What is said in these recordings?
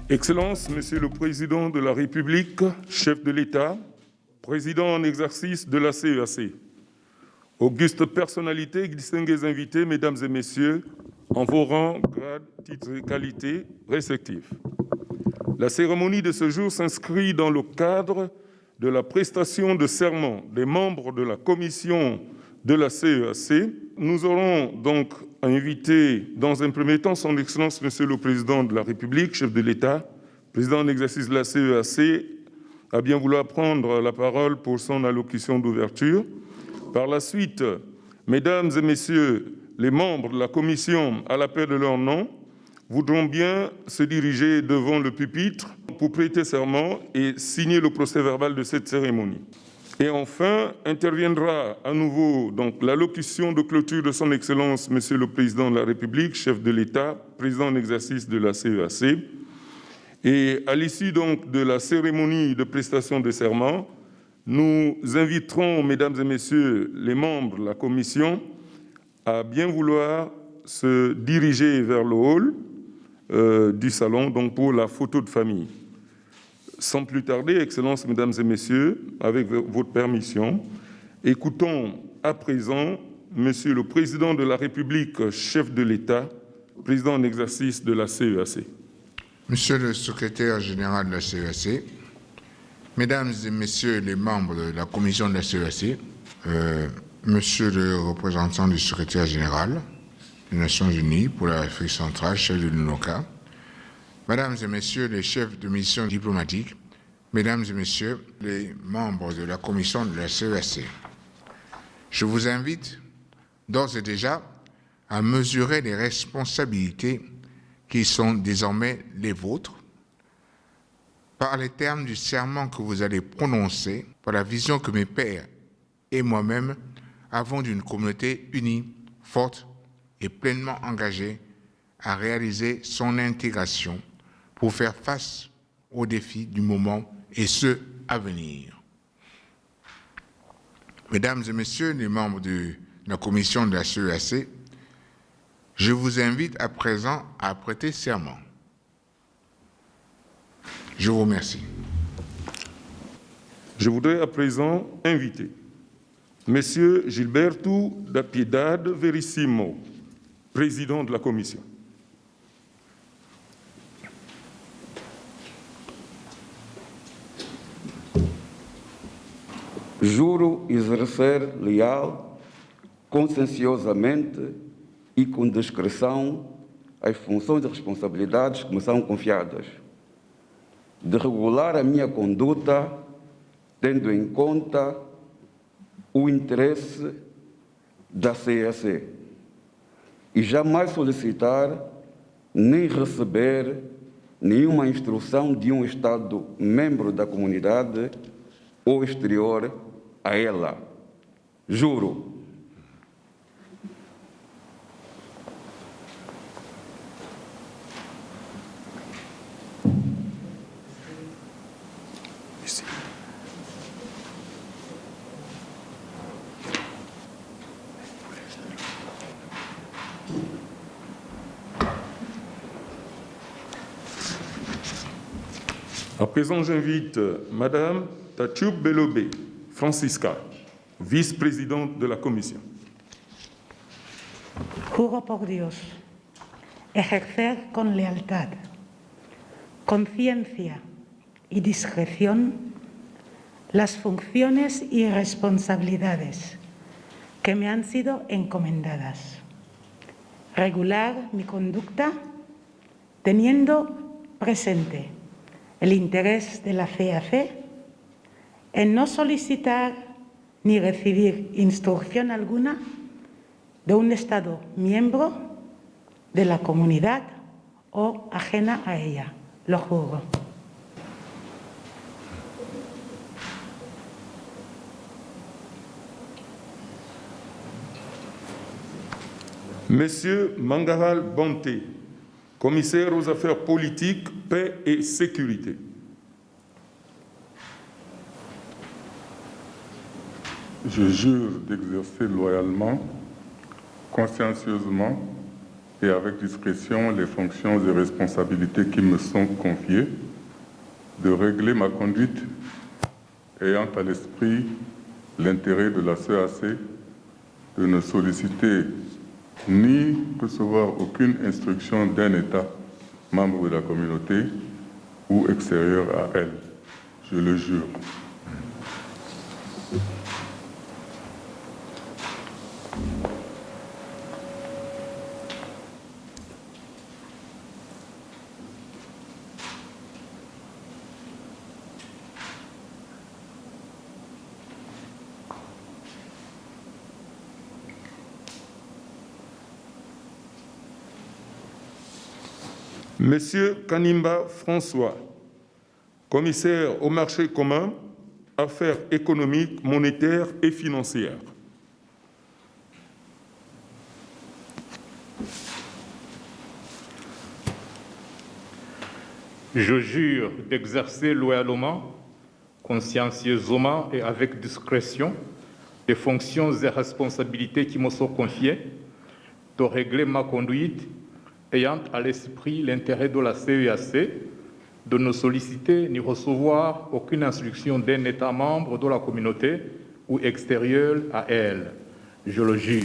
Excellences, Monsieur le Président de la République, chef de l'État, président en exercice de la CEAC, auguste personnalités, distingués invités, mesdames et messieurs, en vos rangs, grades, titres et qualités respectifs. La cérémonie de ce jour s'inscrit dans le cadre de la prestation de serment des membres de la commission de la CEAC. Nous aurons donc invité dans un premier temps son Excellence Monsieur le Président de la République, chef de l'État, président en exercice de la CEAC, à bien vouloir prendre la parole pour son allocution d'ouverture. Par la suite, mesdames et messieurs les membres de la commission, à l'appel de leur nom, voudront bien se diriger devant le pupitre pour prêter serment et signer le procès-verbal de cette cérémonie. Et enfin, interviendra à nouveau donc l'allocution de clôture de son Excellence, Monsieur le Président de la République, chef de l'État, président en exercice de la CEAC. Et à l'issue donc de la cérémonie de prestation de serment, nous inviterons, mesdames et messieurs les membres de la commission, à bien vouloir se diriger vers le hall du salon donc pour la photo de famille. Sans plus tarder, Excellences, mesdames et messieurs, avec votre permission, écoutons à présent Monsieur le Président de la République, chef de l'État, président en exercice de la CEAC. Monsieur le secrétaire général de la CEAC, mesdames et messieurs les membres de la commission de la CEAC, monsieur le représentant du secrétaire général des Nations Unies pour l'Afrique centrale, chef de l'UNOCA, mesdames et messieurs les chefs de mission diplomatique, mesdames et messieurs les membres de la commission de la CEAC, je vous invite d'ores et déjà à mesurer les responsabilités qui sont désormais les vôtres par les termes du serment que vous allez prononcer, par la vision que mes pères et moi-même avons d'une communauté unie, forte et pleinement engagée à réaliser son intégration pour faire face aux défis du moment et ceux à venir. Mesdames et messieurs les membres de la commission de la CEAC, je vous invite à présent à prêter serment. Je vous remercie. Je voudrais à présent inviter Monsieur Gilberto da Piedade Verissimo, président de la commission. Juro exercer leal, conscienciosamente e com discrição as funções e responsabilidades que me são confiadas, de regular a minha conduta, tendo em conta o interesse da CEAC e jamais solicitar nem receber nenhuma instrução de um Estado membro da comunidade ou exterior a ela. Juro. À présent, j'invite Madame Tatiub Belobé, Francisca, vice-présidente de la commission. Juro por Dios ejercer con lealtad, conciencia y discreción las funciones y responsabilidades que me han sido encomendadas. Regular mi conducta teniendo presente el interés de la CEAC en no solicitar ni recibir instrucción alguna de un Estado miembro de la comunidad o ajena a ella. Lo juro. Monsieur Mangaral Bonté, commissaire aux affaires politiques, paix et sécurité. Je jure d'exercer loyalement, consciencieusement et avec discrétion les fonctions et responsabilités qui me sont confiées, de régler ma conduite ayant à l'esprit l'intérêt de la CEAC, de ne solliciter ni recevoir aucune instruction d'un État membre de la communauté ou extérieur à elle. Je le jure. Monsieur Kanimba François, commissaire au marché commun, affaires économiques, monétaires et financières. Je jure d'exercer loyalement, consciencieusement et avec discrétion les fonctions et responsabilités qui me sont confiées, de régler ma conduite ayant à l'esprit l'intérêt de la CEAC, de ne solliciter ni recevoir aucune instruction d'un État membre de la communauté ou extérieur à elle. Je le jure.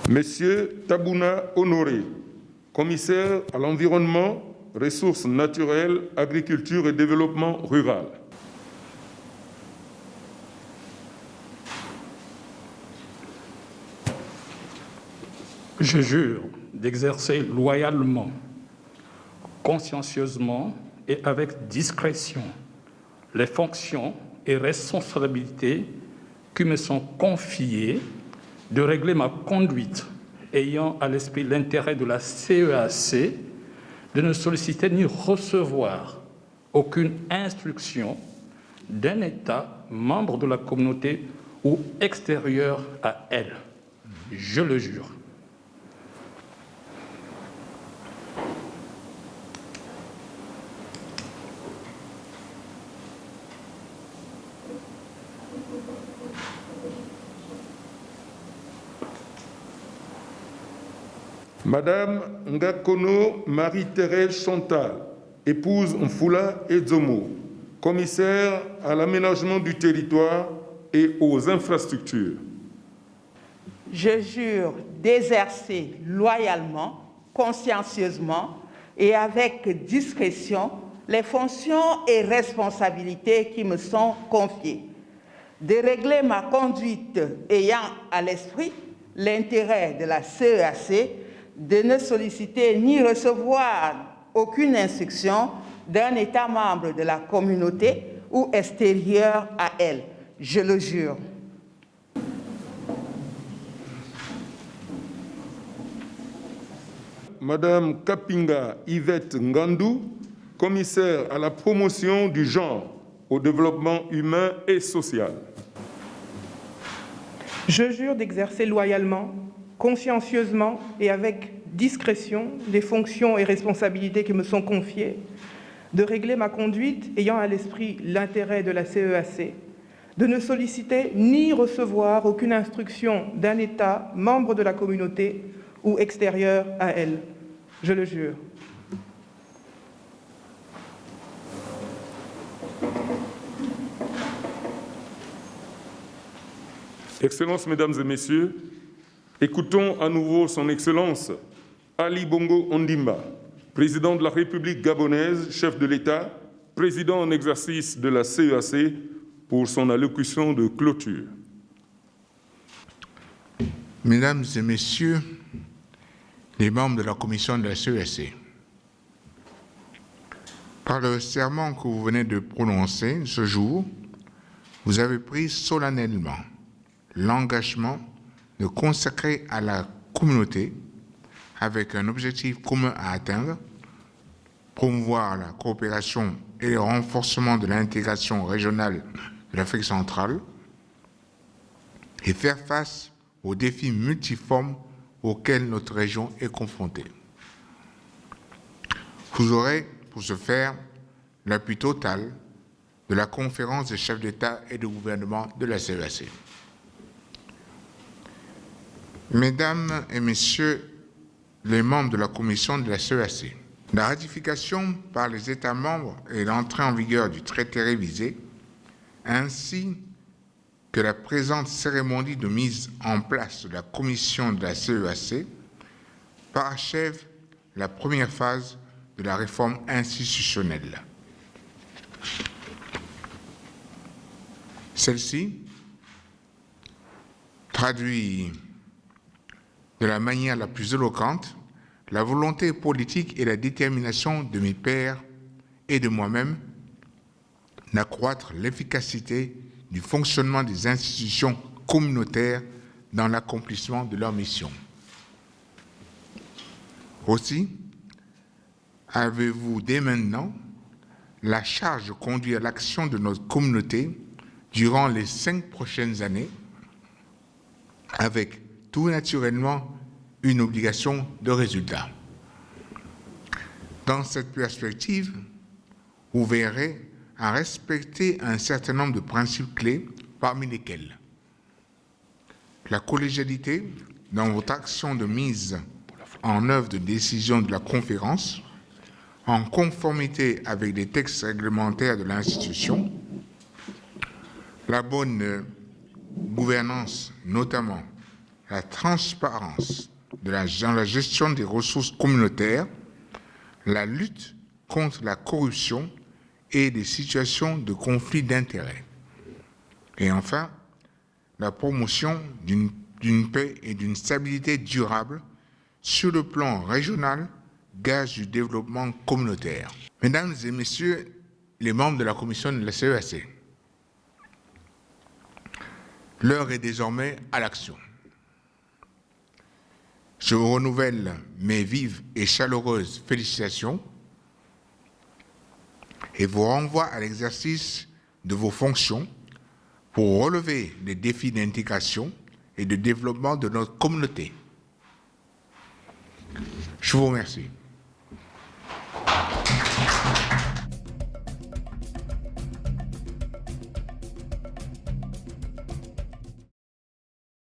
Monsieur Tabouna Honoré, commissaire à l'environnement, ressources naturelles, agriculture et développement rural. Je jure d'exercer loyalement, consciencieusement et avec discrétion les fonctions et responsabilités qui me sont confiées, de régler ma conduite ayant à l'esprit l'intérêt de la CEAC, de ne solliciter ni recevoir aucune instruction d'un État membre de la communauté ou extérieur à elle. Je le jure. Madame Ngakono Marie-Thérèse Chantal, épouse Mfula Edzomo, commissaire à l'aménagement du territoire et aux infrastructures. Je jure d'exercer loyalement, consciencieusement et avec discrétion les fonctions et responsabilités qui me sont confiées, de régler ma conduite ayant à l'esprit l'intérêt de la CEAC, de ne solliciter ni recevoir aucune instruction d'un État membre de la communauté ou extérieur à elle. Je le jure. Madame Kapinga Yvette Ngandou, commissaire à la promotion du genre, au développement humain et social. Je jure d'exercer loyalement, consciencieusement et avec discrétion les fonctions et responsabilités qui me sont confiées, de régler ma conduite ayant à l'esprit l'intérêt de la CEAC, de ne solliciter ni recevoir aucune instruction d'un État membre de la communauté ou extérieur à elle. Je le jure. Excellences, Mesdames et Messieurs, écoutons à nouveau Son Excellence Ali Bongo Ondimba, président de la République gabonaise, chef de l'État, président en exercice de la CEAC, pour son allocution de clôture. Mesdames et Messieurs, les membres de la commission de la CEAC, par le serment que vous venez de prononcer ce jour, vous avez pris solennellement l'engagement de consacrer à la communauté, avec un objectif commun à atteindre, promouvoir la coopération et le renforcement de l'intégration régionale de l'Afrique centrale et faire face aux défis multiformes auxquels notre région est confrontée. Vous aurez, pour ce faire, l'appui total de la conférence des chefs d'État et de gouvernement de la CEAC. Mesdames et Messieurs les membres de la commission de la CEAC, la ratification par les États membres et l'entrée en vigueur du traité révisé, ainsi que la présente cérémonie de mise en place de la commission de la CEAC, parachève la première phase de la réforme institutionnelle. Celle-ci traduit de la manière la plus éloquente la volonté politique et la détermination de mes pairs et de moi-même d'accroître l'efficacité du fonctionnement des institutions communautaires dans l'accomplissement de leur mission. Aussi, avez-vous dès maintenant la charge de conduire l'action de notre communauté durant les 5 prochaines années, avec tout naturellement une obligation de résultat. Dans cette perspective, vous verrez à respecter un certain nombre de principes clés, parmi lesquels la collégialité dans votre action de mise en œuvre de décision de la conférence, en conformité avec les textes réglementaires de l'institution, la bonne gouvernance, notamment la transparence dans la gestion des ressources communautaires, la lutte contre la corruption et des situations de conflit d'intérêts. Et enfin, la promotion d'une paix et d'une stabilité durable sur le plan régional, gage du développement communautaire. Mesdames et Messieurs les membres de la commission de la CEAC, l'heure est désormais à l'action. Je vous renouvelle mes vives et chaleureuses félicitations et vous renvoie à l'exercice de vos fonctions pour relever les défis d'intégration et de développement de notre communauté. Je vous remercie.